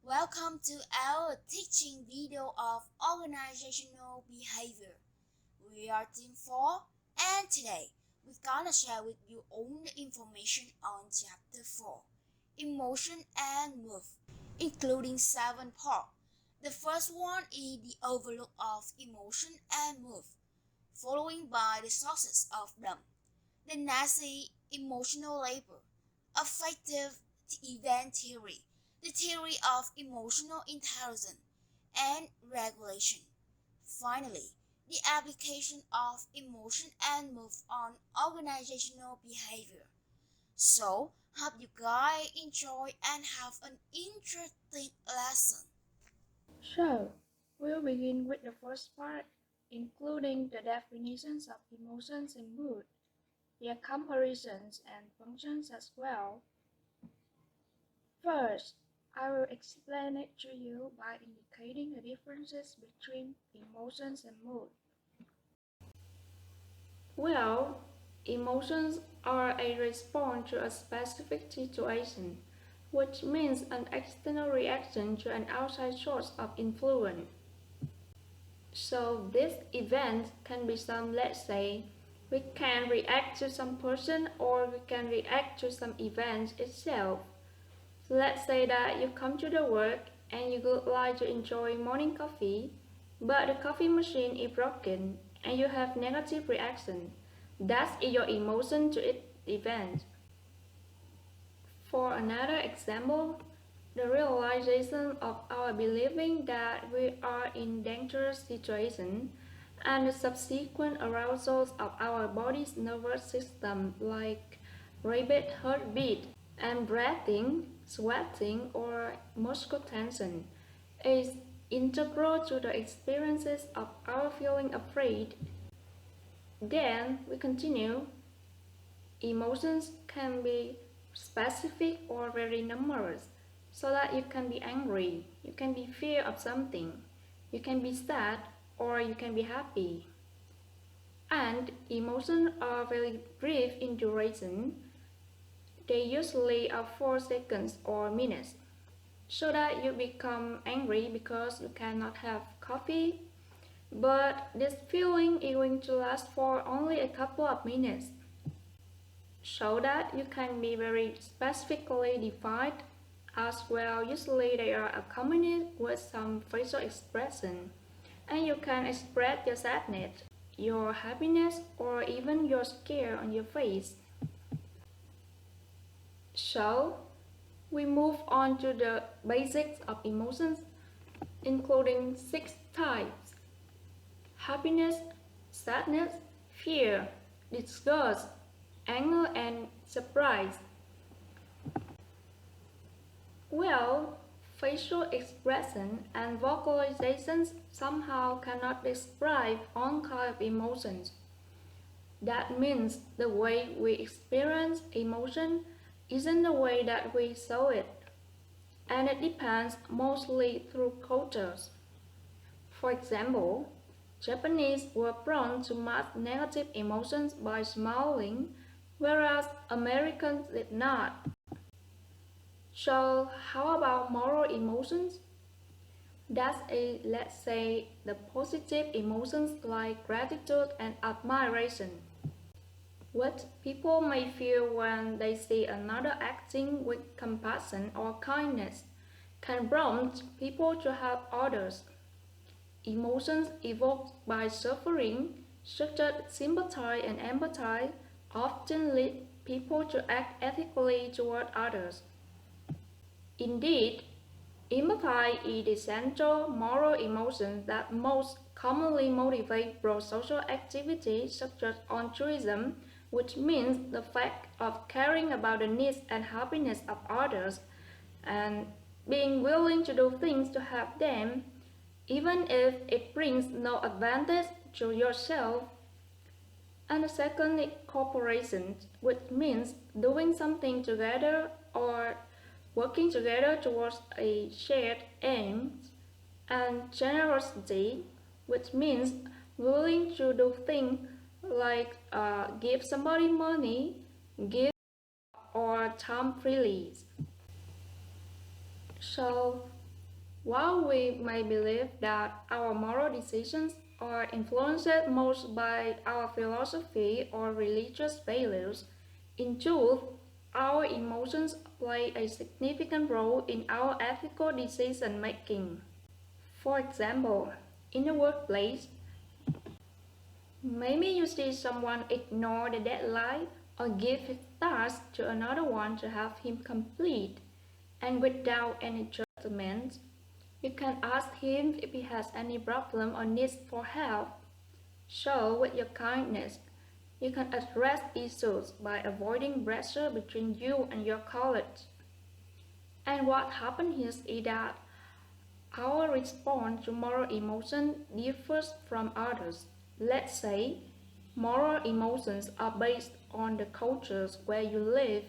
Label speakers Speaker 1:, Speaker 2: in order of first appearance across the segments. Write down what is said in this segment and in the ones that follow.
Speaker 1: Welcome to our teaching video of organizational behavior. We are Team 4 and today we're gonna share with you all the information on Chapter 4, Emotion and Mood, including 7 parts. The first one is the overlook of emotion and mood, followed by the sources of them. The Nazi emotional labor, affective event theory, the theory of emotional intelligence and regulation. Finally, the application of emotion and mood on organizational behavior. So, hope you guys enjoy and have an interesting lesson.
Speaker 2: So, we'll begin with the first part, including the definitions of emotions and mood, their comparisons and functions as well. First, I will explain it to you by indicating the differences between emotions and mood. Well, emotions are a response to a specific situation, which means an external reaction to an outside source of influence. So this event can be some, let's say, we can react to some person or we can react to some event itself. So let's say that you come to the work and you would like to enjoy morning coffee, but the coffee machine is broken and you have negative reaction. That's your emotion to it event. For another example, the realization of our believing that we are in dangerous situation and the subsequent arousals of our body's nervous system like rapid heartbeat and breathing, sweating or muscle tension is integral to the experiences of our feeling afraid. Then we continue. Emotions can be specific or very numerous, so that you can be angry, you can be fear of something, you can be sad, or you can be happy. And emotions are very brief in duration. They usually are 4 seconds or minutes. So that you become angry because you cannot have coffee, but this feeling is going to last for only a couple of minutes. So that you can be very specifically defined as well. Usually they are accompanied with some facial expression, and you can express your sadness, your happiness, or even your scare on your face. So we move on to the basics of emotions, including 6 types: happiness, sadness, fear, disgust, anger, and surprise. Well, facial expression and vocalizations somehow cannot describe all kinds of emotions. That means the way we experience emotion isn't the way that we saw it, and it depends mostly through cultures. For example, Japanese were prone to mask negative emotions by smiling, whereas Americans did not. So, how about moral emotions? That's let's say, the positive emotions like gratitude and admiration. What people may feel when they see another acting with compassion or kindness can prompt people to help others. Emotions evoked by suffering, such as sympathy and empathy, often lead people to act ethically toward others. Indeed, empathy is the central moral emotion that most commonly motivates pro-social activities such as altruism, which means the fact of caring about the needs and happiness of others and being willing to do things to help them, even if it brings no advantage to yourself. And the second is cooperation, which means doing something together or working together towards a shared aim. And generosity, which means willing to do things like give somebody money, give or time freely. So While we may believe that our moral decisions are influenced most by our philosophy or religious values, in truth, our emotions play a significant role in our ethical decision making. For example, in the workplace, maybe you see someone ignore the deadline or give his task to another one to have him complete, and without any judgment, you can ask him if he has any problem or needs for help. So, with your kindness, you can address issues by avoiding pressure between you and your colleagues. And what happens here is that our response to moral emotion differs from others. Let's say moral emotions are based on the cultures where you live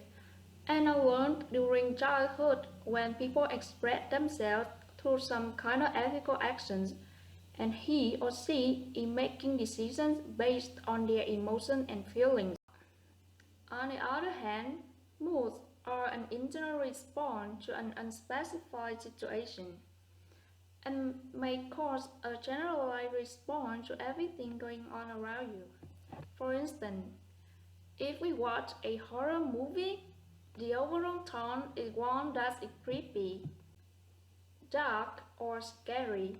Speaker 2: and are learned during childhood when people express themselves through some kind of ethical actions, and he or she is making decisions based on their emotions and feelings. On the other hand, moods are an internal response to an unspecified situation and may cause a generalized response to everything going on around you. For instance, if we watch a horror movie, the overall tone is one that is creepy, dark, or scary.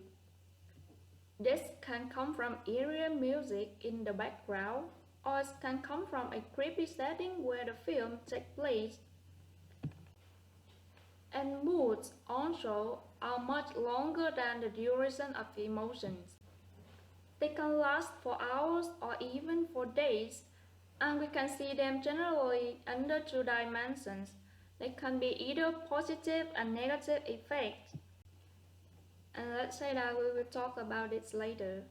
Speaker 2: This can come from eerie music in the background, or it can come from a creepy setting where the film takes place. And moods also are much longer than the duration of emotions. They can last for hours or even for days, and we can see them generally under two dimensions. They can be either positive and negative effects. And let's say that we will talk about this later.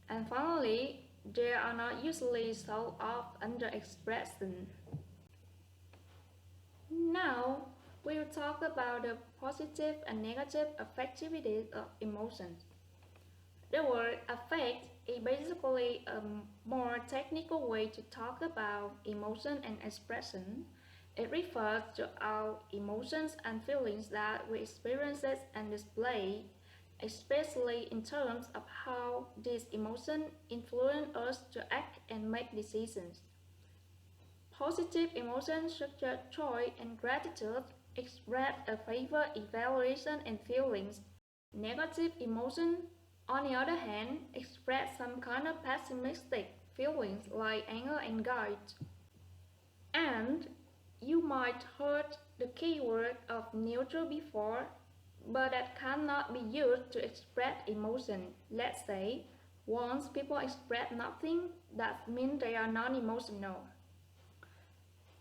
Speaker 2: And finally, they are not usually so off under expression. Now, we will talk about the positive and negative affectivities of emotions. The word affect is basically a more technical way to talk about emotion and expression. It refers to our emotions and feelings that we experience and display, especially in terms of how these emotions influence us to act and make decisions. Positive emotions such as joy and gratitude express a favor, evaluation, and feelings. Negative emotions, on the other hand, express some kind of pessimistic feelings like anger and guilt. And you might heard the keyword of neutral before, but that cannot be used to express emotion. Let's say, once people express nothing, that means they are non-emotional.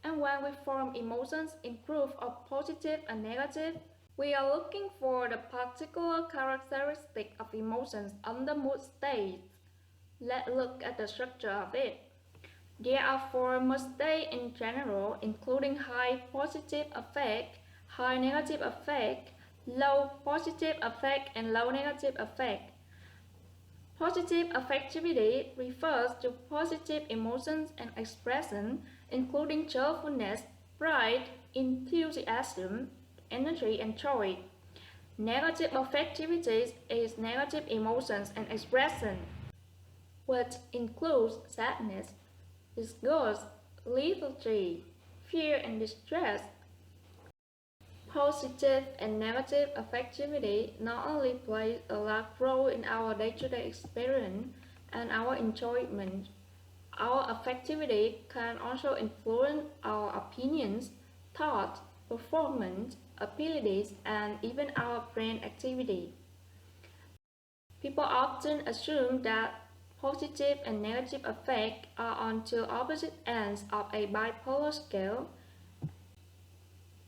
Speaker 2: And when we form emotions in proof of positive and negative, we are looking for the particular characteristic of emotions under mood states. Let's look at the structure of it. There are four mood states in general, including high positive affect, high negative affect, low positive affect, and low negative affect. Positive affectivity refers to positive emotions and expression, including cheerfulness, pride, enthusiasm, energy, and joy. Negative affectivity is negative emotions and expression, which includes sadness, disgust, lethargy, fear, and distress. Positive and negative affectivity not only play a large role in our day-to-day experience and our enjoyment, our affectivity can also influence our opinions, thoughts, performance, abilities, and even our brain activity. People often assume that positive and negative affect are on two opposite ends of a bipolar scale.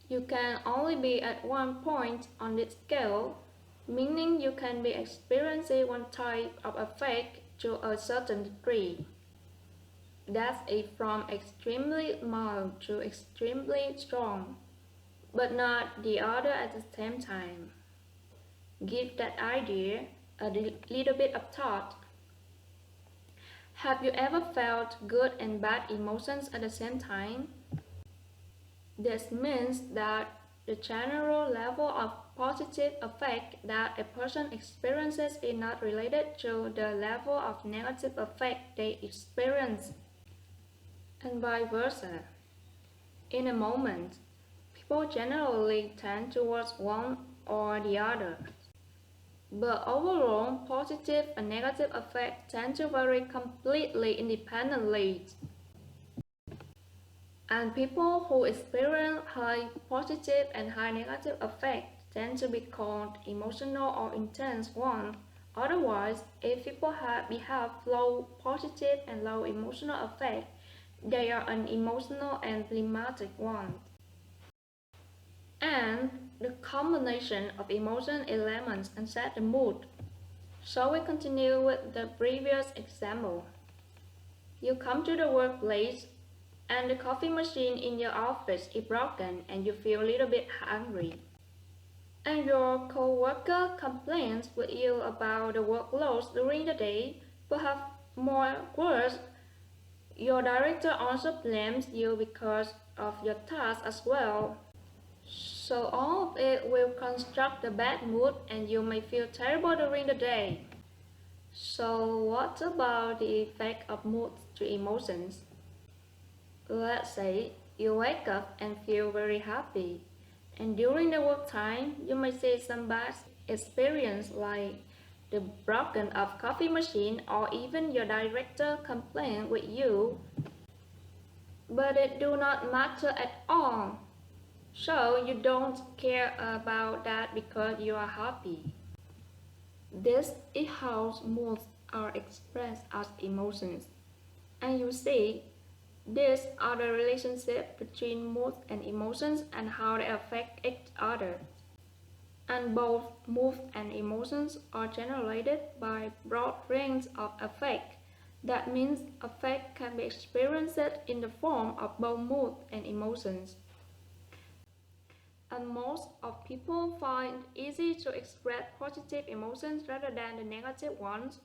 Speaker 2: You can only be at one point on this scale, meaning you can be experiencing one type of affect to a certain degree. That's from extremely mild to extremely strong, but not the other at the same time. Give that idea a little bit of thought. Have you ever felt good and bad emotions at the same time? This means that the general level of positive effect that a person experiences is not related to the level of negative effect they experience, and vice versa. In a moment, people generally tend towards one or the other. But overall, positive and negative effects tend to vary completely independently. And people who experience high positive and high negative effects tend to be called emotional or intense ones. Otherwise, if people have low positive and low emotional effect, they are unemotional and phlegmatic ones. And the combination of emotion elements can set the mood. So we continue with the previous example. You come to the workplace and the coffee machine in your office is broken and you feel a little bit hungry. And your co-worker complains with you about the workloads during the day, perhaps more worse, your director also blames you because of your task as well. So all of it will construct a bad mood and you may feel terrible during the day. So what about the effect of mood to emotions? Let's say you wake up and feel very happy, and during the work time you may see some bad experience like the broken of coffee machine or even your director complain with you, but it do not matter at all. So you don't care about that because you are happy. This is how moods are expressed as emotions. And you see, these are the relationship between moods and emotions and how they affect each other. And both moods and emotions are generated by broad range of affect. That means affect can be experienced in the form of both mood and emotions. And most of people find it easy to express positive emotions rather than the negative ones.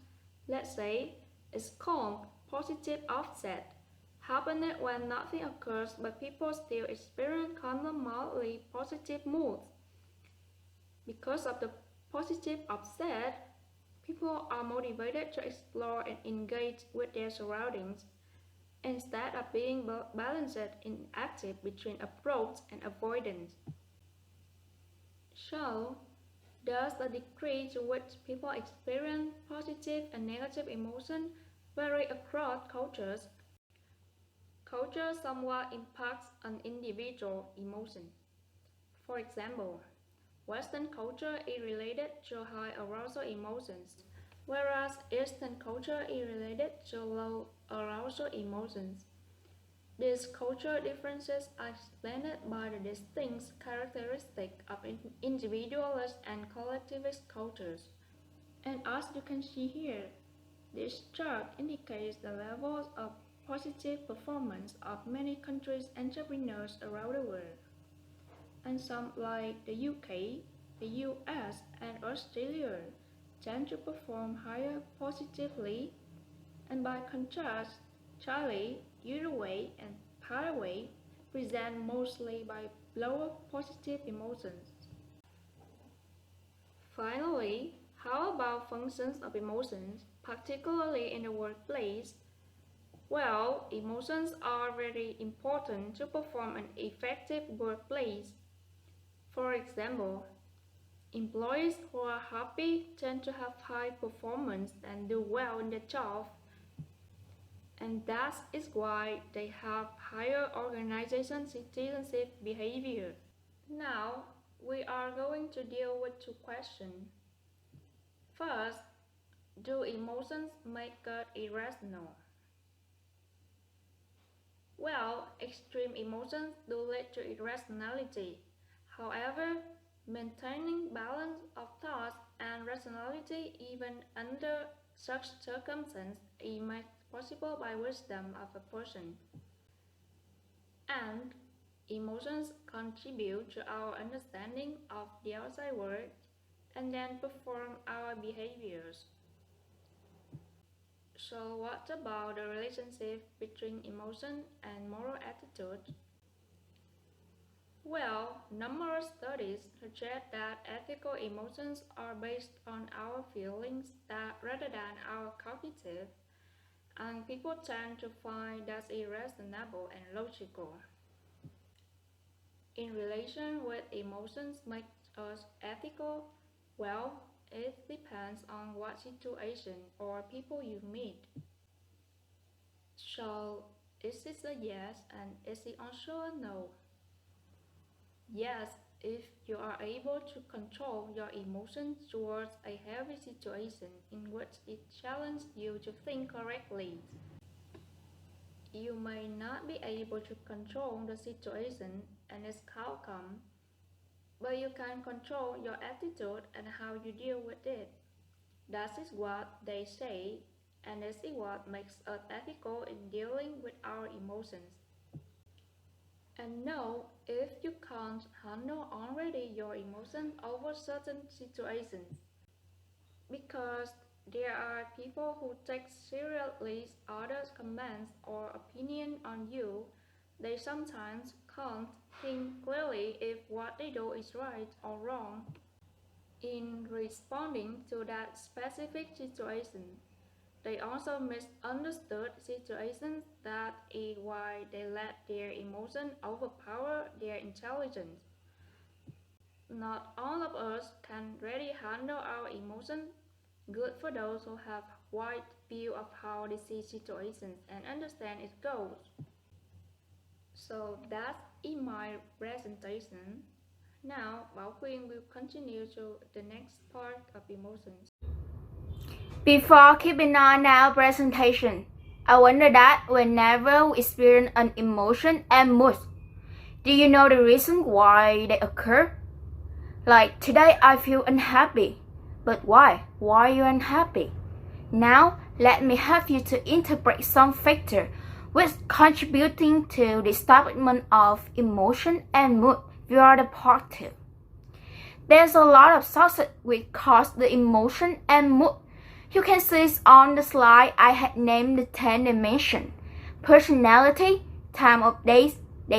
Speaker 2: Let's say it's called positive offset. Happening when nothing occurs but people still experience kind of mildly positive moods. Because of the positive offset, people are motivated to explore and engage with their surroundings instead of being balanced and active between approach and avoidance. So, does the degree to which people experience positive and negative emotion vary across cultures? Culture somewhat impacts an individual emotion. For example, Western culture is related to high arousal emotions, whereas Eastern culture is related to low arousal emotions. These cultural differences are explained by the distinct characteristics of individualist and collectivist cultures. And as you can see here, this chart indicates the levels of positive performance of many countries' entrepreneurs around the world. And some like the UK, the US, and Australia tend to perform higher positively, and by contrast, Chile, Uruguay, and Paraguay present mostly by lower positive emotions. Finally, how about functions of emotions, particularly in the workplace? Well, emotions are very important to perform an effective workplace. For example, employees who are happy tend to have high performance and do well in their job, and that is why they have higher organization citizenship behavior. Now, we are going to deal with two questions. First, do emotions make us irrational? Well, extreme emotions do lead to irrationality. However, maintaining balance of thought and rationality even under such circumstances is made possible by wisdom of a person. And emotions contribute to our understanding of the outside world and then perform our behaviors. So what about the relationship between emotion and moral attitude? Well, numerous studies suggest that ethical emotions are based on our feelings rather than our cognitive, and people tend to find that irreasonable and logical. In relation with emotions make us ethical, well, it depends on what situation or people you meet. So, is it a yes and is it also a no? Yes, if you are able to control your emotions towards a heavy situation in which it challenges you to think correctly. You may not be able to control the situation and its outcome, but you can control your attitude and how you deal with it. That is what they say, and this is what makes us ethical in dealing with our emotions. And know if you can't handle already your emotions over certain situations, because there are people who take seriously others' comments or opinion on you. They sometimes can't think clearly if what they do is right or wrong. In responding to that specific situation, they also misunderstood situations that is why they let their emotion overpower their intelligence. Not all of us can really handle our emotions. Good for those who have wide view of how they see situations and understand its goals. So that's in my presentation. Now, Bao Khuyen will continue to the next part of emotions.
Speaker 1: Before keeping on our presentation, I wonder that whenever we experience an emotion and mood, do you know the reason why they occur? Like today I feel unhappy. But why? Why are you unhappy? Now let me help you to interpret some factor which contributing to the establishment of emotion and mood via the part 2. There's a lot of sources which cause the emotion and mood. You can see on the slide I had named the 10 dimensions: personality, time of day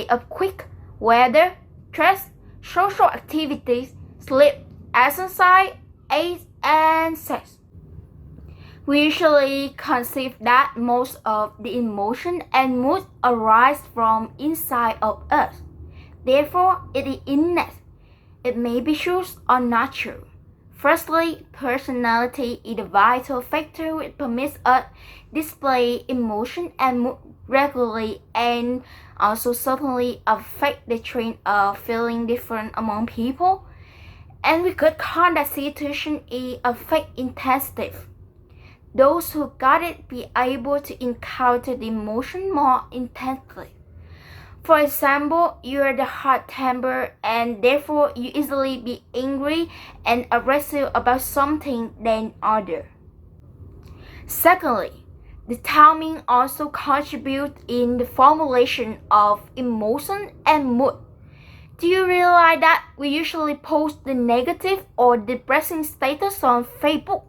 Speaker 1: of week, weather, stress, social activities, sleep, exercise, age, and sex. We usually conceive that most of the emotion and mood arise from inside of us. Therefore, it is innate. It may be true or not true. Firstly, personality is a vital factor which permits us display emotion and mood regularly and also certainly affect the trend of feeling different among people. And we could call that situation is affect intensive. Those who got it be able to encounter the emotion more intensely. For example, you are the hot temper and therefore you easily be angry and aggressive about something than other. Secondly, the timing also contributes in the formulation of emotion and mood. Do you realize that we usually post the negative or depressing status on Facebook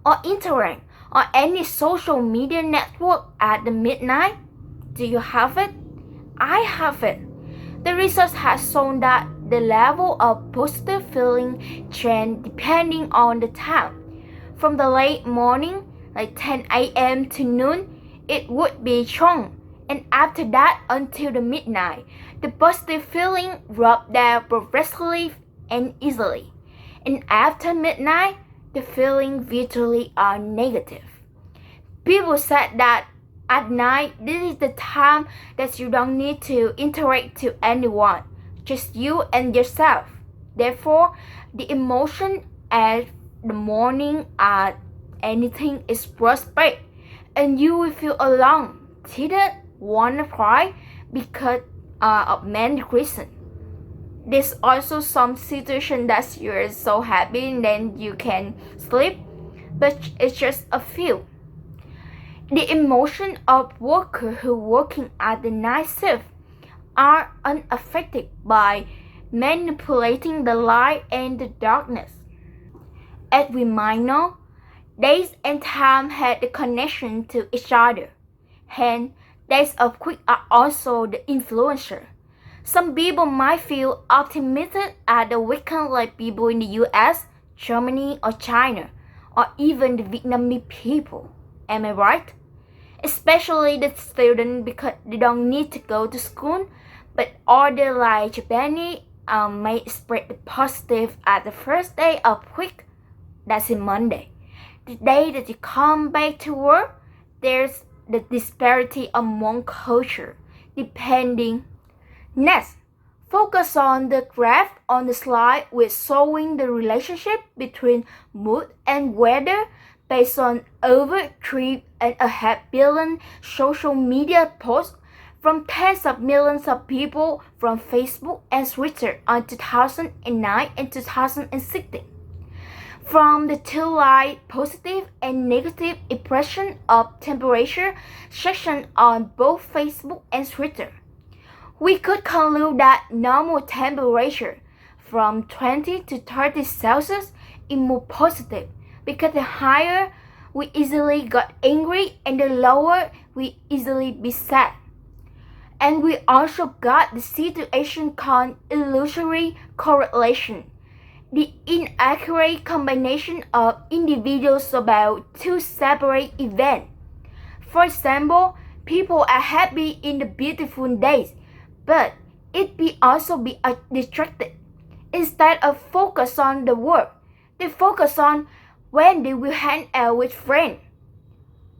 Speaker 1: or Instagram or any social media network at the midnight? Do you have it? I have it. The research has shown that the level of positive feeling change depending on the time. From the late morning, like 10 a.m. to noon, it would be strong, and after that until the midnight, the positive feeling dropped down progressively and easily. And after midnight, the feeling virtually are negative. People said that at night, this is the time that you don't need to interact to anyone, just you and yourself. Therefore, the emotion at the morning at anything is prospect, and you will feel alone, timid, wanna cry because of many reasons. There's also some situation that you're so happy and then you can sleep, but it's just a few. The emotion of workers who working at the night shift are unaffected by manipulating the light and the darkness. As we might know, days and time had the connection to each other. Hence, days of week are also the influencer. Some people might feel optimistic at the weekend like people in the US, Germany, or China, or even the Vietnamese people. Am I right? Especially the students because they don't need to go to school, but others like Japanese may spread the positive at the first day of week, that's in Monday. The day that you come back to work, there's the disparity among culture, depending. Next, focus on the graph on the slide with showing the relationship between mood and weather based on over 3.5 billion social media posts from tens of millions of people from Facebook and Twitter on 2009 and 2016. From the two light positive and negative impression of temperature section on both Facebook and Twitter, we could conclude that normal temperature from 20 to 30 Celsius is more positive because the higher we easily got angry and the lower we easily be sad. And we also got the situation called illusory correlation, the inaccurate combination of individuals about two separate events. For example, people are happy in the beautiful days, but it be also be distracted. Instead of focus on the work, they focus on when they will hang out with friends.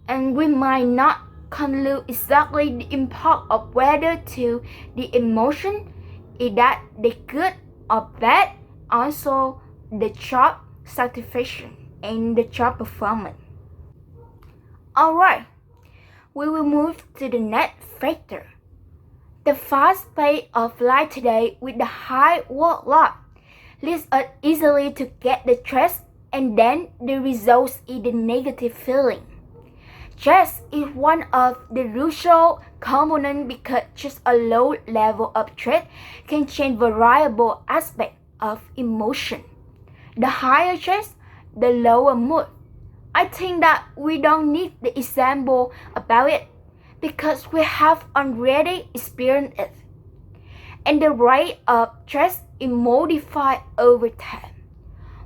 Speaker 1: And we might not conclude exactly the impact of weather to the emotion, is that they good or bad, also the job satisfaction and the job performance. Alright, we will move to the next factor. The fast pace of life today with the high workload leads us easily to get the stress, and then the results is the negative feeling. Stress is one of the crucial components because just a low level of stress can change variable aspects of emotion. The higher stress, the lower mood. I think that we don't need the example about it because we have already experienced it. And the rate of stress is modified over time.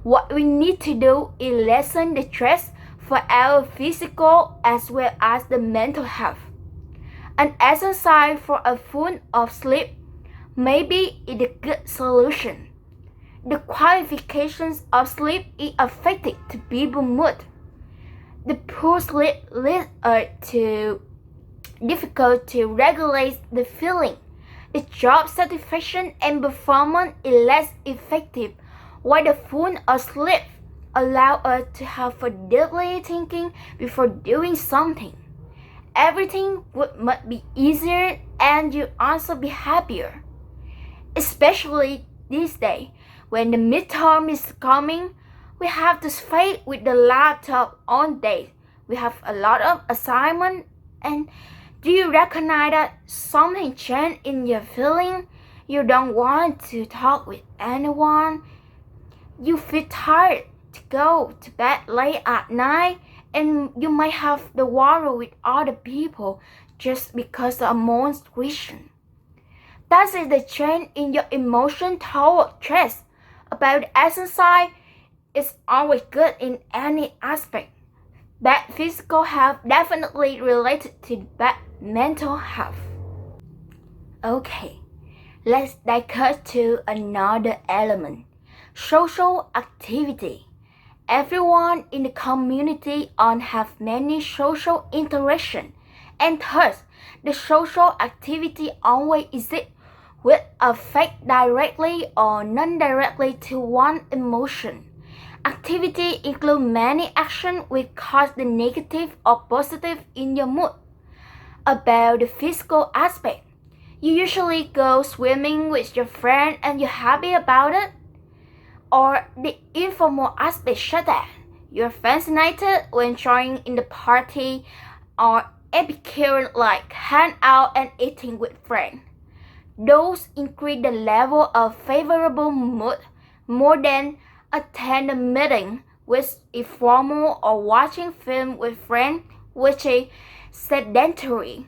Speaker 1: What we need to do is lessen the stress for our physical as well as the mental health. An exercise for a full of sleep maybe is a good solution. The qualifications of sleep is affected to people's mood. The poor sleep leads to difficult to regulate the feeling. The job satisfaction and performance is less effective, while the full of sleep allow us to have a deeply thinking before doing something. Everything must be easier and you also be happier. Especially this day, when the midterm is coming, we have to face with the laptop all day. We have a lot of assignment, and do you recognize that something changed in your feeling? You don't want to talk with anyone. You feel tired to go to bed late at night, and you might have the worry with other people just because of monstration. That is the change in your emotion toward stress. About exercise, it's always good in any aspect. Bad physical health definitely related to bad mental health. Okay, let's dive to another element. Social activity. Everyone in the community have many social interaction, and thus the social activity always exists will affect directly or non-directly to one emotion. Activity include many actions which cause the negative or positive in your mood. About the physical aspect, you usually go swimming with your friend and you're happy about it. Or the informal aspect such as you're fascinated when joining in the party, or Epicurean like hang out and eating with friends. Those increase the level of favorable mood more than attend a meeting with a formal or watching film with friends, which is sedentary.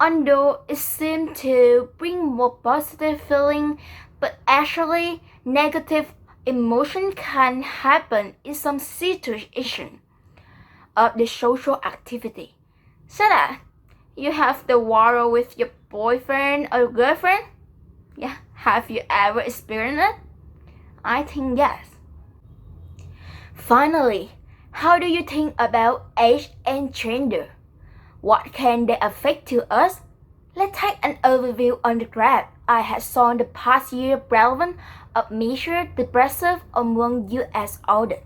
Speaker 1: Although it seems to bring more positive feeling, but actually negative emotion can happen in some situation of the social activity. So that you have the war with your boyfriend or girlfriend? Yeah, have you ever experienced it? I think yes. Finally, how do you think about age and gender? What can they affect to us? Let's take an overview on the graph I have shown the past year relevant of measured depressive among US adults.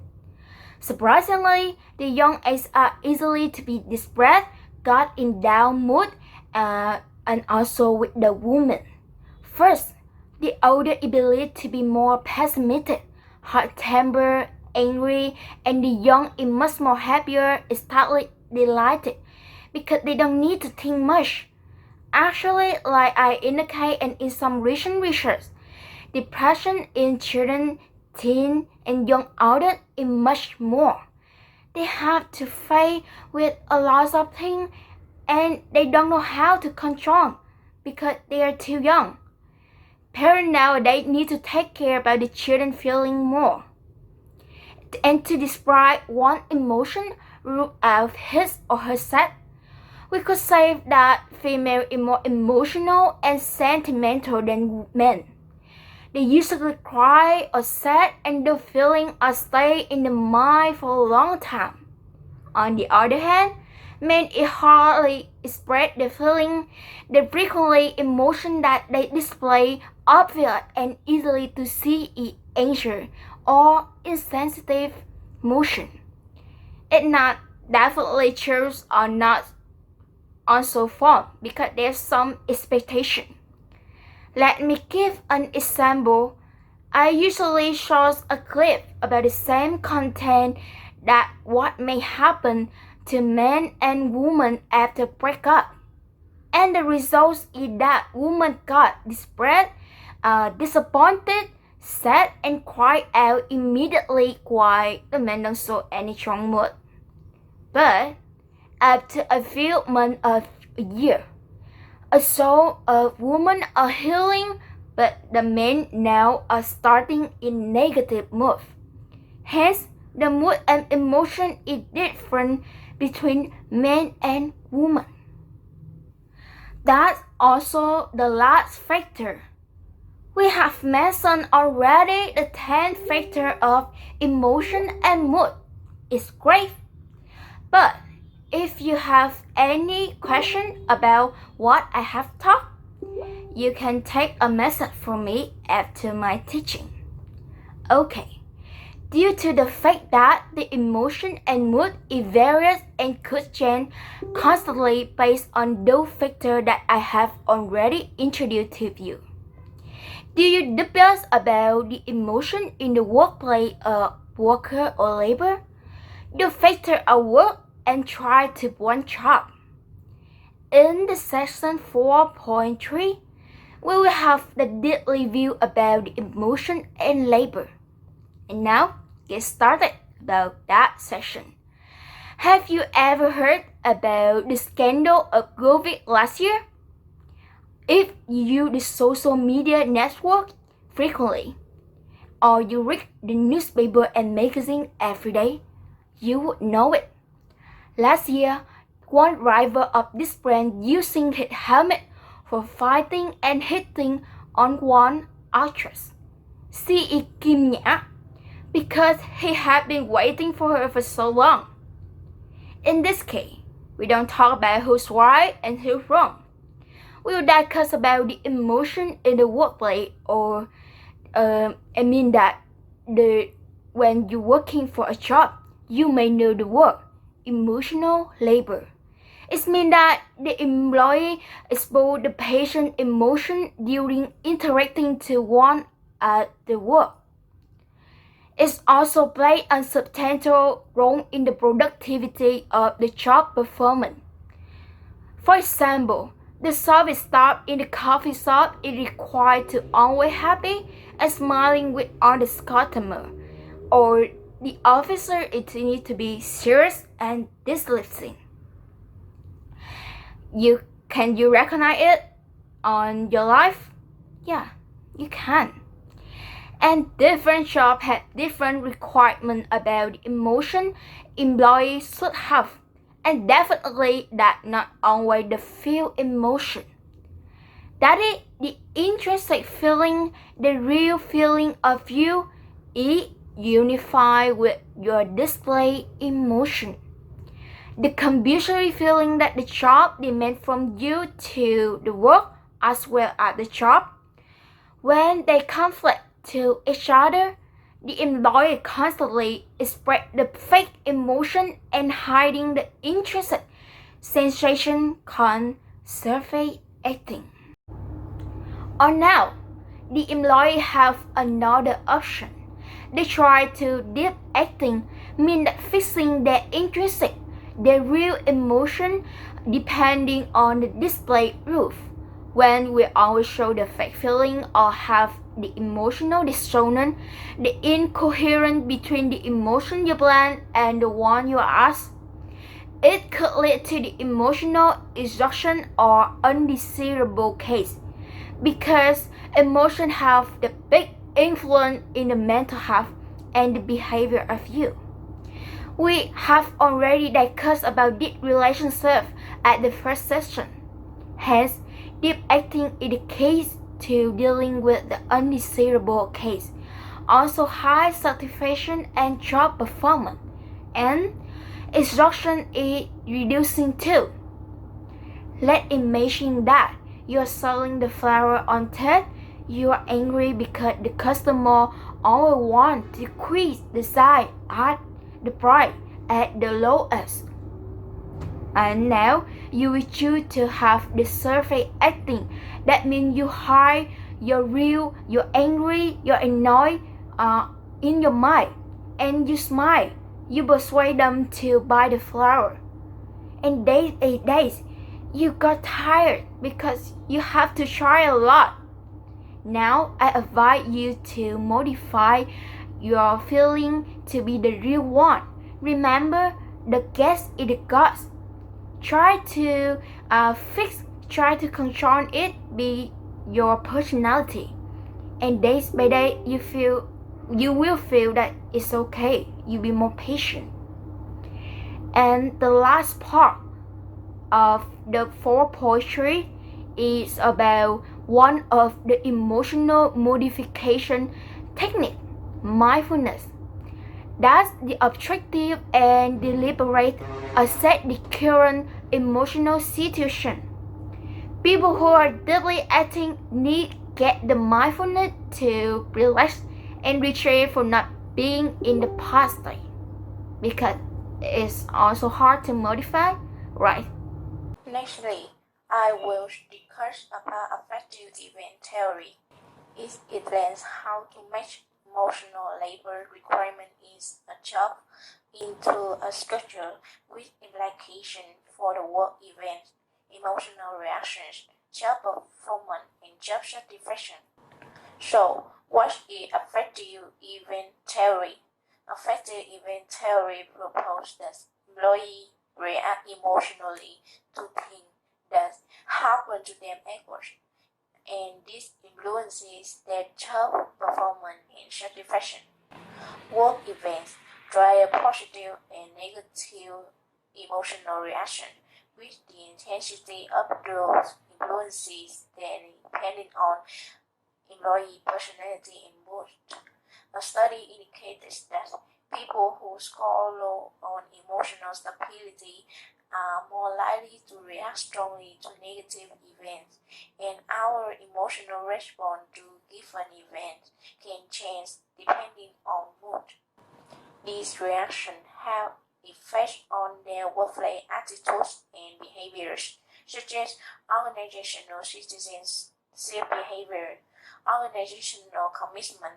Speaker 1: Surprisingly, the young age are easily to be depressed, got in down mood, and also with the women. First, the older ability to be more pessimistic, hot-tempered, angry, and the young is much more happier, ecstatic, delighted, because they don't need to think much. Actually, like I indicate and in some recent research, depression in children, teen, and young adults is much more. They have to face with a lot of things and they don't know how to control because they are too young. Parents nowadays need to take care about the children feeling more. And to describe one emotion rule out his or her set, we could say that female is more emotional and sentimental than men. They usually cry or sad and the feeling are stay in the mind for a long time. On the other hand, men hardly express their feeling. They frequently emotion that they display obvious and easily to see is anger or insensitive motion. It's not definitely true or not also false because there's some expectation. Let me give an example. I usually show a clip about the same content that what may happen to men and women after breakup. And the result is that women got depressed, disappointed, sad, and cried out immediately while the men don't show any strong mood. But after a few months of a year, a soul of women are healing, but the men now are starting in negative mood. Hence, the mood and emotion is different between men and women. That's also the last factor. We have mentioned already the 10th factor of emotion and mood. It's great. But if you have any question about what I have taught, you can take a message from me after my teaching. Okay. Due to the fact that the emotion and mood is various and could change constantly based on those factors that I have already introduced to you. Do you discuss about the emotion in the workplace of worker or labor? The factor of work and try to one job. In the section 4.3, we will have the deep review about the emotion and labor. And now, get started about that section. Have you ever heard about the scandal of COVID last year? If you use the social media network frequently, or you read the newspaper and magazine every day, you would know it. Last year, one driver of this brand using his helmet for fighting and hitting on one actress, C.E. Kim Nhã, because he had been waiting for her for so long. In this case, we don't talk about who's right and who's wrong. We will discuss about the emotion in the workplace, or when you're working for a job, you may know the word emotional labor. It means that the employee exposes the patient emotion during interacting to one at the work. It also plays a substantial role in the productivity of the job performance. For example, the service staff in the coffee shop is required to always happy and smiling with all the customers, or the officer needs to be serious and dislistening. You Can you recognize it on your life? Yeah, you can. And different jobs have different requirements about the emotion employees should have. And definitely that not always the feel emotion. That is the intrinsic feeling, the real feeling of you is unified with your display emotion. The compulsory feeling that the job demands from you to the work as well as the job. When they conflict to each other, the employee constantly express the fake emotion and hiding the intrinsic sensation called surface acting. Or now, the employee have another option. They try to deep acting, mean that fixing their intrinsic, their real emotion depending on the display roof. When we always show the fake feeling or have the emotional dissonance, the incoherence between the emotion you plan and the one you ask, it could lead to the emotional exhaustion or undesirable case because emotions have the big influence in the mental health and the behavior of you. We have already discussed about deep relationship at the first session. Hence, deep acting is the case to dealing with the undesirable case. Also high satisfaction and job performance. And exhaustion is reducing too. Let's imagine that you're selling the flower on Ted. You are angry because the customer always wants to squeeze the size at the price at the lowest. And now you will choose to have the surface acting. That means you hide your real, you're angry, you're annoyed in your mind. And you smile. You persuade them to buy the flower. And days, you got tired because you have to try a lot. Now I advise you to modify your feeling to be the real one. Remember, the guest is the ghost. Try to try to control it be your personality. And days by day you will feel that it's okay. You'll be more patient. And the last part of the four poetry is about one of the emotional modification technique, mindfulness. That's the objective and deliberate assess the current emotional situation. People who are deeply acting need get the mindfulness to relax and retrieve for not being in the past state because it's also hard to modify, right? Nextly, I will discuss about affective event theory. It explains how to match emotional labor requirement in a job into a structure with implication for the work event, emotional reactions, job performance, and job satisfaction. So, what is affective event theory? Affective event theory proposes that employees react emotionally to things that happen to them at work, and this influences their job performance and satisfaction. Work events drive positive and negative emotional reaction, with the intensity of those influences then depending on employee personality and mood. A study indicates that people who score low on emotional stability are more likely to react strongly to negative events, and our emotional response to given events can change depending on mood. These reactions have effects on their workplace attitudes and behaviors, such as organizational citizenship behavior, organizational commitment,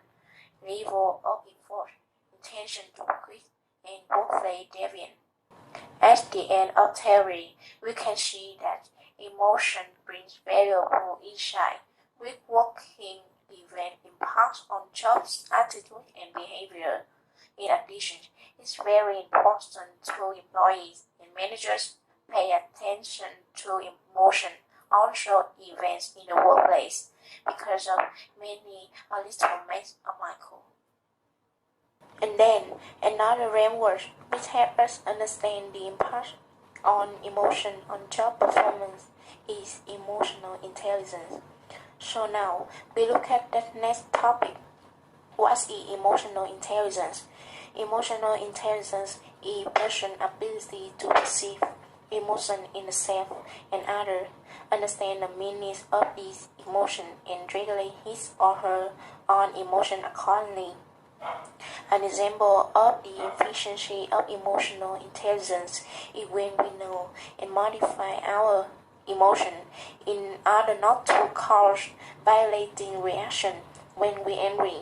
Speaker 1: level of effort, intention to quit, and workplace deviance. At the end of theory, we can see that emotion brings valuable insight, with working event impacts on jobs, attitude, and behavior. In addition, it's very important to employees and managers pay attention to emotion also events in the workplace because of many little Michael. And then another framework which helps us understand the impact on emotion on job performance is emotional intelligence. So now we look at the next topic. What is emotional intelligence? Emotional intelligence is a person's ability to perceive emotion in the self and other, understand the meaning of these emotions, and regulate his or her own emotion accordingly. An example of the efficiency of emotional intelligence is when we know and modify our emotion in order not to cause violating reaction when we angry.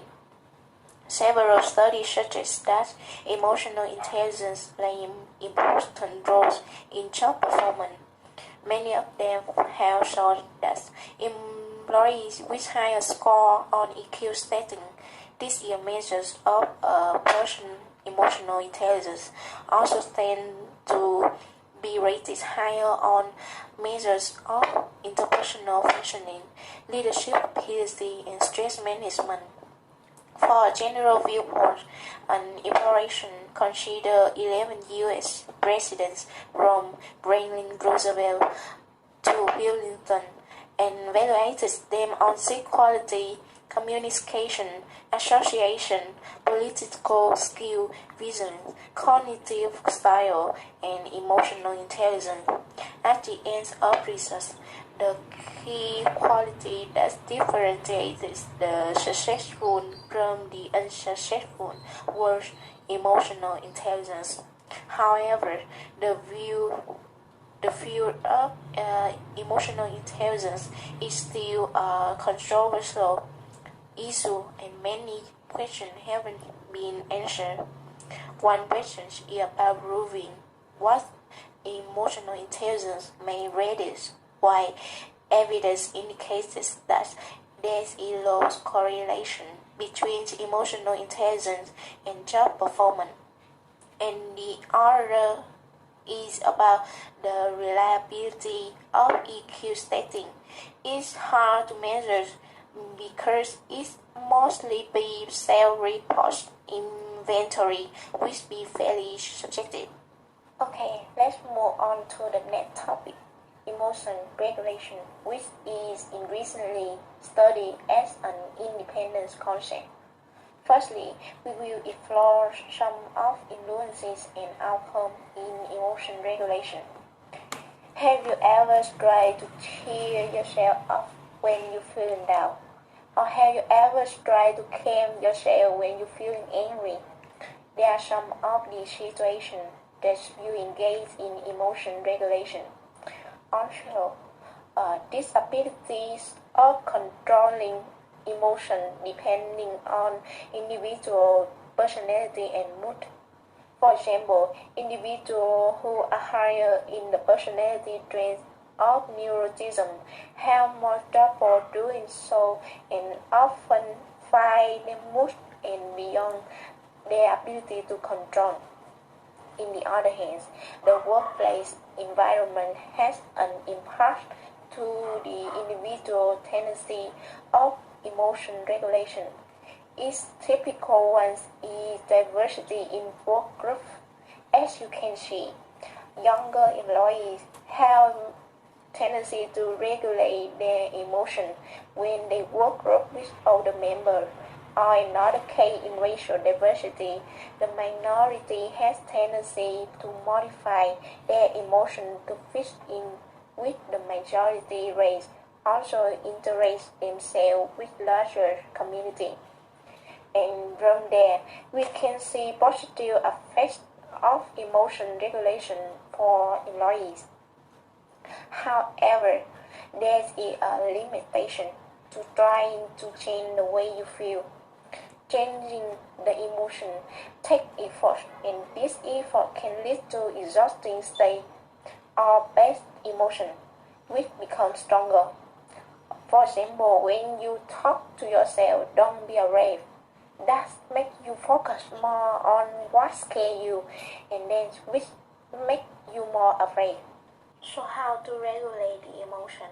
Speaker 1: Several studies suggest that emotional intelligence plays important roles in job performance. Many of them have shown that employees with higher score on EQ testing, this is a measure of a person's emotional intelligence, also tend to be rated higher on measures of interpersonal functioning, leadership ability, and stress management. For a general viewpoint, an evaluation considered 11 U.S. presidents from Franklin Roosevelt to Bill Clinton and evaluated them on six quality: communication, association, political skill, vision, cognitive style, and emotional intelligence. At the end of research, the key quality that differentiates the successful from the unsuccessful was emotional intelligence. However, the field of emotional intelligence is still a controversial issue and many questions haven't been answered. One question is about proving what emotional intelligence may reduce, while evidence indicates that there is a low correlation between emotional intelligence and job performance. And the other is about the reliability of EQ testing. It's hard to measure because it's mostly be self-report inventory, which be fairly subjective. Okay, let's move on to the next topic, emotion regulation, which is increasingly studied as an independent concept. Firstly, we will explore some of influences and outcomes in emotion regulation. Have you ever tried to cheer yourself up when you're feeling down? Or have you ever tried to calm yourself when you're feeling angry? There are some of these situations that you engage in emotion regulation. Also, these abilities of controlling emotion depending on individual personality and mood. For example, individuals who are higher in the personality traits of neuroticism have more trouble doing so and often find the mood and beyond their ability to control. In the other hand, the workplace environment has an impact to the individual tendency of emotion regulation. Its typical one is diversity in work group. As you can see, younger employees have tendency to regulate their emotion when they work group with older members. Or in another case, in racial diversity, the minority has tendency to modify their emotion to fit in with the majority race, also integrate themselves with larger community. And from there, we can see positive effects of emotion regulation for employees. However, there is a limitation to trying to change the way you feel. Changing the emotion takes effort, and this effort can lead to exhausting state or bad emotion, which becomes stronger. For example, when you talk to yourself, don't be afraid. That makes you focus more on what scares you, and then which makes you more afraid. So how to regulate the emotion?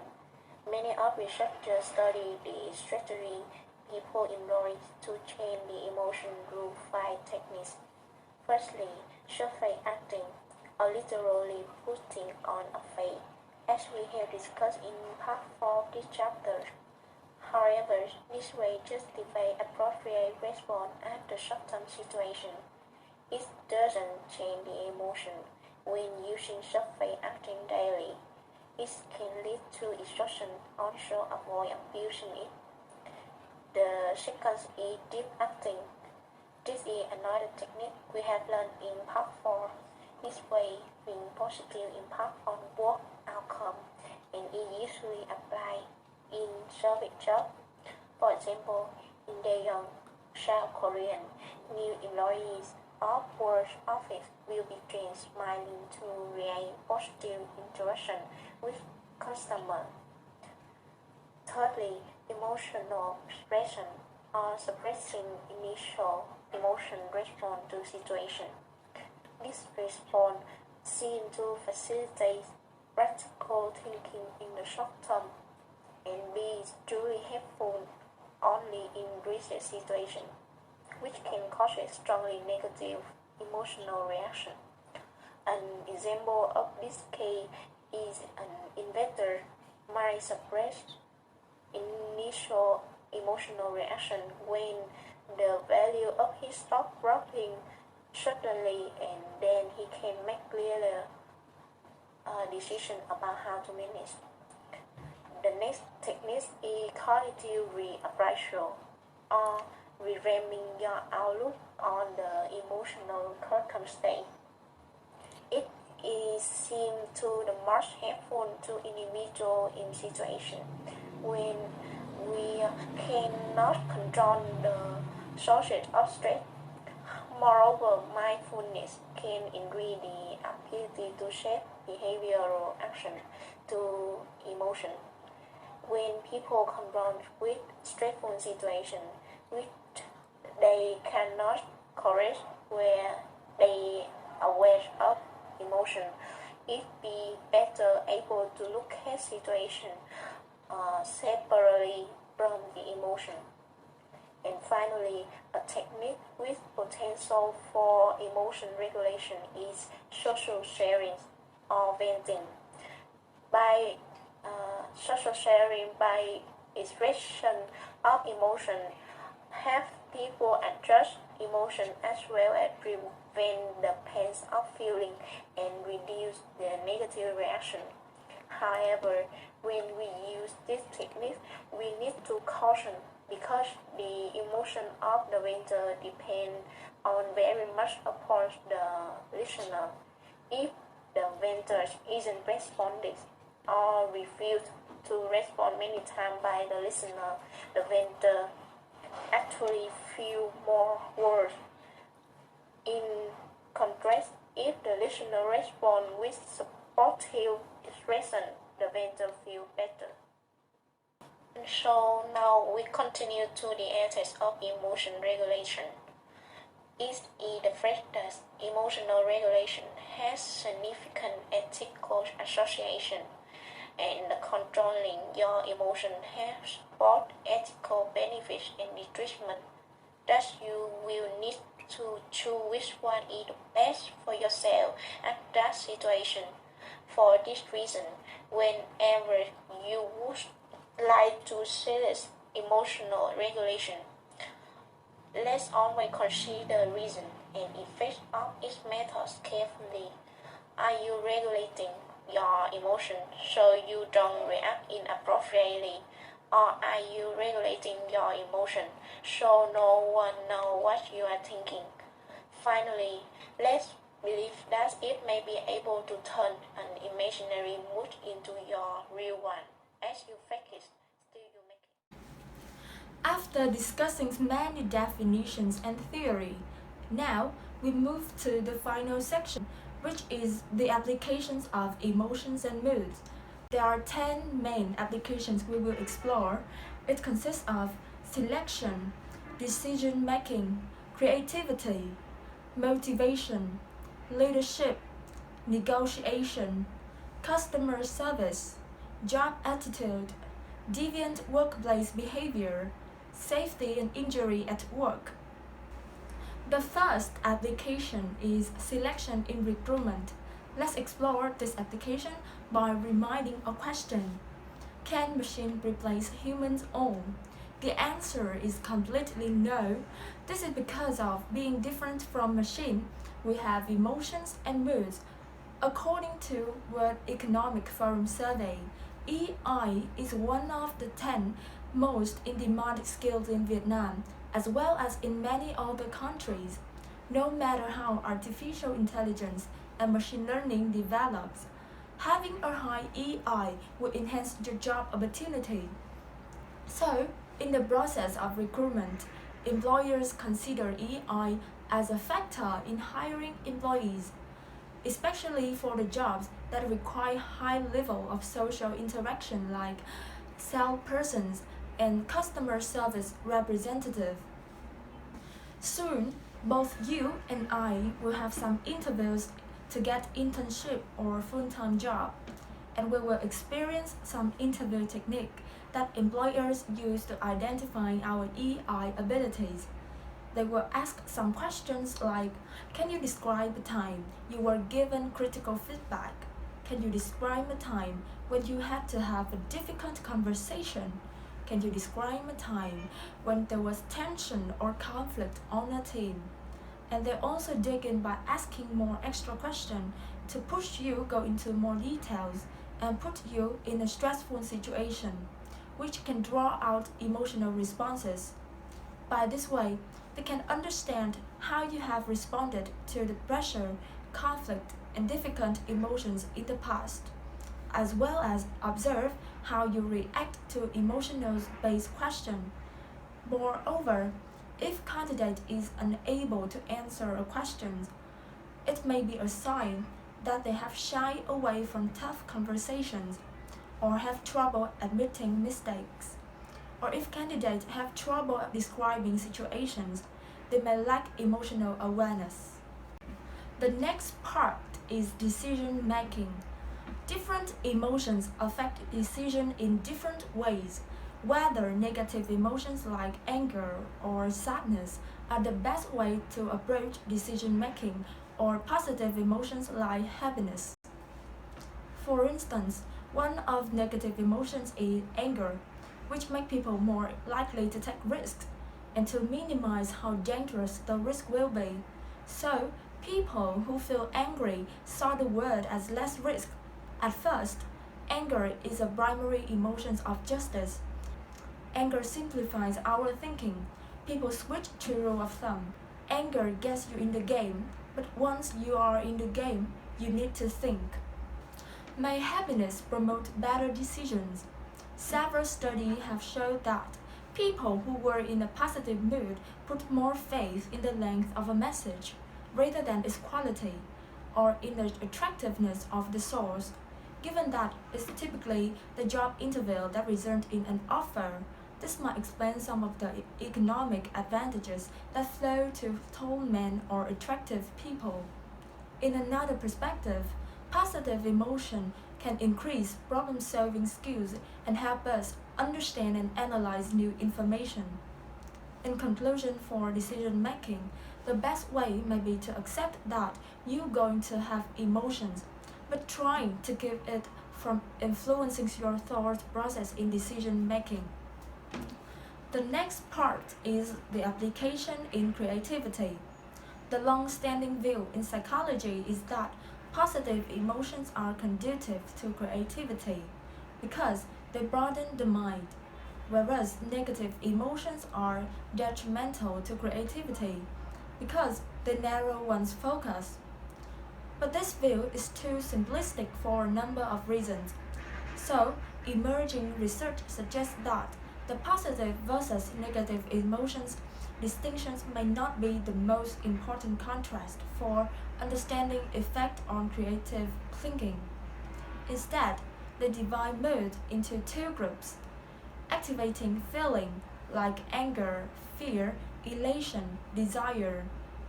Speaker 3: Many of researchers study the strategy people employ to change the emotion through 5 techniques. Firstly, surface acting, or literally putting on a face, as we have discussed in part 4 of this chapter. However, this way justifies appropriate response after short-term situation. It doesn't change the emotion when using surface acting daily. It can lead to exhaustion, also avoid abusing it. The second is deep acting. This is another technique we have learned in part 4. This way brings positive impact on work outcome and is usually applied in service jobs. For example, in Daejeon, South Korean, new employees of work office will begin smiling to create positive interaction with customers. Thirdly, emotional expression or suppressing initial emotion response to situation. This response seems to facilitate practical thinking in the short term and be truly helpful only in recent situation, which can cause a strongly negative emotional reaction. An example of this case is an investor might suppress initial emotional reaction when the value of his stock dropping suddenly, and then he can make clearer decision about how to manage. The next technique is cognitive reappraisal, or reframing your outlook on the emotional circumstance. It is seen to the most helpful to individuals in situations when we cannot control the sources of stress. Moreover, mindfulness can increase the ability to shape behavioral action to emotion. When people confront with stressful situations which they cannot correct, where they are aware of emotion, it be better able to look at situation separately from the emotion. And finally, a technique with potential for emotion regulation is social sharing or venting. By social sharing by expression of emotion, have people adjust emotion as well as prevent the pain of feeling and reduce the negative reaction. However, when we use this technique, we need to caution because the emotion of the venter depend on very much upon the listener. If the venter isn't responding or refused to respond many times by the listener, the venter actually feel more worse. In contrast, if the listener responds with supportive expression, the venter feel better. And so now we continue to the ethics of emotion regulation. It is the fact that emotional regulation has significant ethical association, and controlling your emotion has both ethical benefits and detriment. Thus, you will need to choose which one is the best for yourself at that situation. For this reason, whenever you would like to select emotional regulation, let's always consider reason and effect of its methods carefully. Are you regulating your emotion so you don't react inappropriately? Or are you regulating your emotion so no one knows what you are thinking? Finally, let's believe that it may be able to turn an imaginary mood into your real one. As you fake it, still you make it.
Speaker 2: After discussing many definitions and theory, now we move to the final section, which is the applications of emotions and moods. There are 10 main applications we will explore. It consists of selection, decision making, creativity, motivation, leadership, negotiation, customer service, job attitude,
Speaker 4: deviant workplace behavior, safety and injury at work. The first application is selection in recruitment. Let's explore this application by reminding a question. Can machine replace humans all? The answer is completely no. This is because of being different from machine, we have emotions and moods. According to World Economic Forum survey, EI is one of the 10 most in-demand skills in Vietnam, as well as in many other countries. No matter how artificial intelligence and machine learning develops, having a high EI will enhance your job opportunity. So, in the process of recruitment, employers consider EI as a factor in hiring employees, especially for the jobs that require high level of social interaction like salespersons and customer service representative. Soon, both you and I will have some interviews to get internship or full-time job, and we will experience some interview technique that employers use to identify our EI abilities. They will ask some questions like, can you describe a time you were given critical feedback? Can you describe a time when you had to have a difficult conversation? Can you describe a time when there was tension or conflict on a team? And they also dig in by asking more extra questions to push you go into more details and put you in a stressful situation, which can draw out emotional responses. By this way, they can understand how you have responded to the pressure, conflict, and difficult emotions in the past, as well as observe how you react to emotional-based questions. Moreover, if candidate is unable to answer a question, it may be a sign that they have shied away from tough conversations or have trouble admitting mistakes. Or if candidates have trouble describing situations, they may lack emotional awareness. The next part is decision making. Different emotions affect decision in different ways. Whether negative emotions like anger or sadness are the best way to approach decision making, or positive emotions like happiness. For instance, one of negative emotions is anger, which make people more likely to take risks and to minimize how dangerous the risk will be. So, people who feel angry saw the world as less risk. At first, anger is a primary emotion of justice. Anger simplifies our thinking. People switch to rule of thumb. Anger gets you in the game, but once you are in the game, you need to think. May happiness promote better decisions? Several studies have shown that people who were in a positive mood put more faith in the length of a message rather than its quality, or in the attractiveness of the source. Given that it's typically the job interview that results in an offer, this might explain some of the economic advantages that flow to tall men or attractive people. In another perspective, positive emotion can increase problem-solving skills and help us understand and analyze new information. In conclusion, for decision-making, the best way may be to accept that you're going to have emotions, but trying to keep it from influencing your thought process in decision-making. The next part is the application in creativity. The long-standing view in psychology is that positive emotions are conducive to creativity because they broaden the mind, whereas negative emotions are detrimental to creativity because they narrow one's focus. But this view is too simplistic for a number of reasons. So, emerging research suggests that the positive versus negative emotions distinctions may not be the most important contrast for understanding effect on creative thinking. Instead, they divide mood into two groups: activating feeling like anger, fear, elation, desire,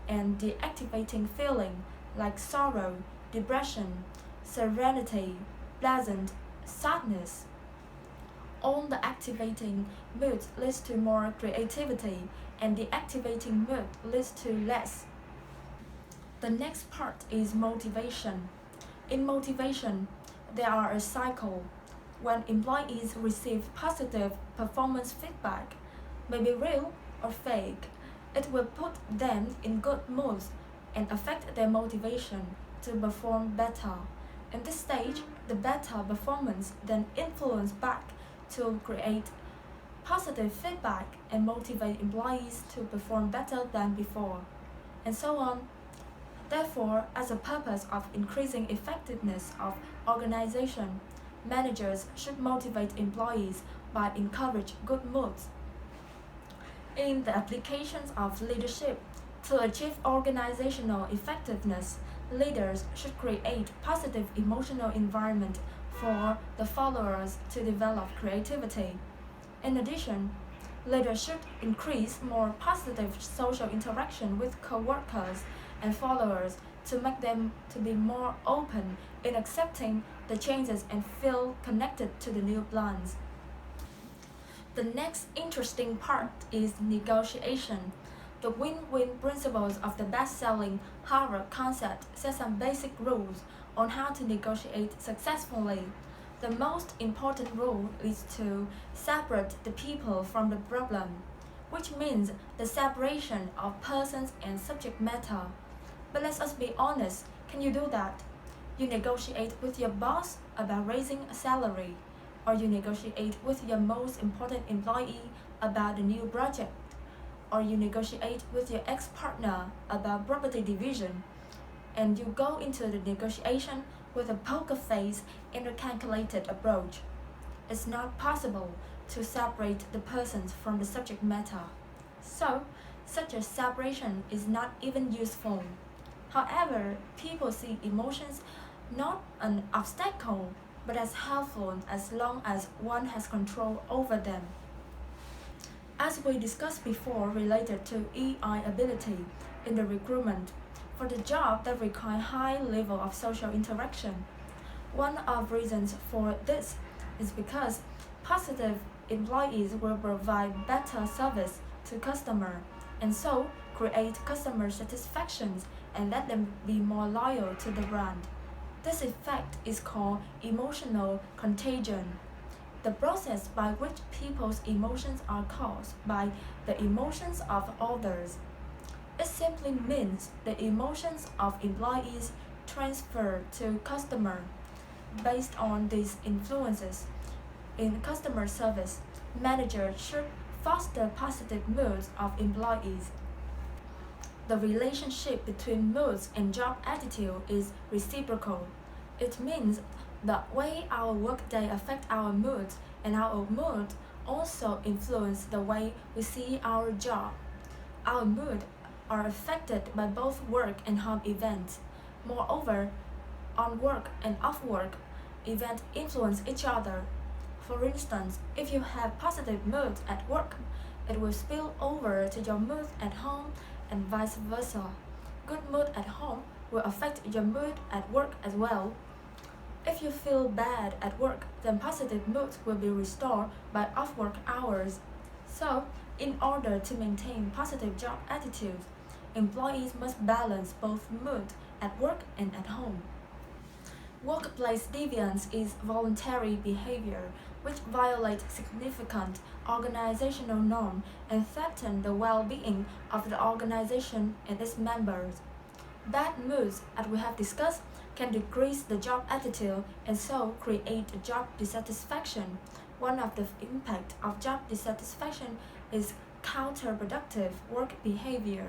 Speaker 4: and deactivating feeling like sorrow, depression, serenity, pleasant, sadness. All the activating mood leads to more creativity, and the activating mood leads to less. The next part is motivation. In motivation, there are a cycle. When employees receive positive performance feedback, maybe real or fake, it will put them in good moods and affect their motivation to perform better. In this stage, the better performance then influences back to create positive feedback and motivate employees to perform better than before, and so on. Therefore, as a purpose of increasing effectiveness of organization, managers should motivate employees by encourage good moods. In the applications of leadership, to achieve organizational effectiveness, leaders should create positive emotional environment for the followers to develop creativity. In addition, leaders should increase more positive social interaction with co-workers and followers to make them to be more open in accepting the changes and feel connected to the new plans. The next interesting part is negotiation. The win-win principles of the best-selling Harvard concept set some basic rules on how to negotiate successfully. The most important rule is to separate the people from the problem, which means the separation of persons and subject matter. But let us be honest, can you do that? You negotiate with your boss about raising a salary, or you negotiate with your most important employee about the new project, or you negotiate with your ex-partner about property division, and you go into the negotiation with a poker face and a calculated approach. It's not possible to separate the persons from the subject matter. So, such a separation is not even useful. However, people see emotions not an obstacle, but as helpful as long as one has control over them. As we discussed before related to EI ability in the recruitment, for the job that require high level of social interaction, one of reasons for this is because positive employees will provide better service to customer and so create customer satisfaction and let them be more loyal to the brand. This effect is called emotional contagion, the process by which people's emotions are caused by the emotions of others. It simply means the emotions of employees transfer to customer. Based on these influences, in customer service, managers should foster positive moods of employees. The relationship between moods and job attitude is reciprocal. It means the way our workday affects our moods and our mood also influence the way we see our job. Our mood are affected by both work and home events. Moreover, on work and off work, events influence each other. For instance, if you have positive moods at work, it will spill over to your mood at home and vice versa. Good mood at home will affect your mood at work as well. If you feel bad at work, then positive moods will be restored by off-work hours. So, in order to maintain positive job attitudes, employees must balance both mood at work and at home. Workplace deviance is voluntary behavior which violates significant organizational norms and threaten the well-being of the organization and its members. Bad moods, as we have discussed, can decrease the job attitude and so create job dissatisfaction. One of the impacts of job dissatisfaction is counterproductive work behavior.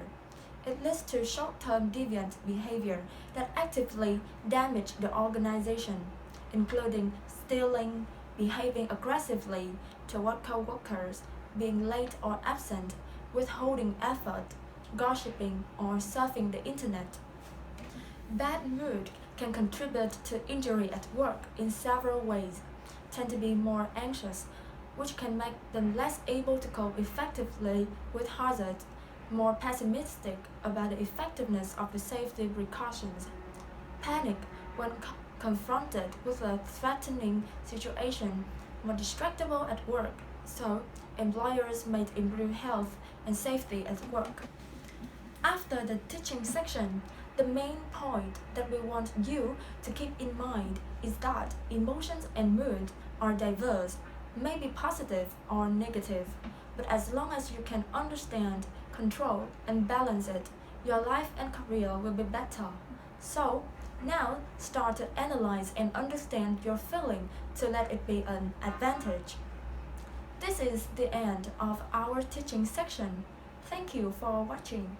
Speaker 4: It leads to short-term deviant behavior that actively damage the organization, including stealing, behaving aggressively toward co-workers, being late or absent, withholding effort, gossiping, or surfing the internet. Bad mood can contribute to injury at work in several ways, tend to be more anxious, which can make them less able to cope effectively with hazards, more pessimistic about the effectiveness of the safety precautions, panic when confronted with a threatening situation, more distractible at work, so employers might improve health and safety at work. After the teaching section, the main point that we want you to keep in mind is that emotions and mood are diverse, may be positive or negative, but as long as you can understand, control, and balance it, your life and career will be better. So, now start to analyze and understand your feeling to let it be an advantage. This is the end of our teaching section. Thank you for watching.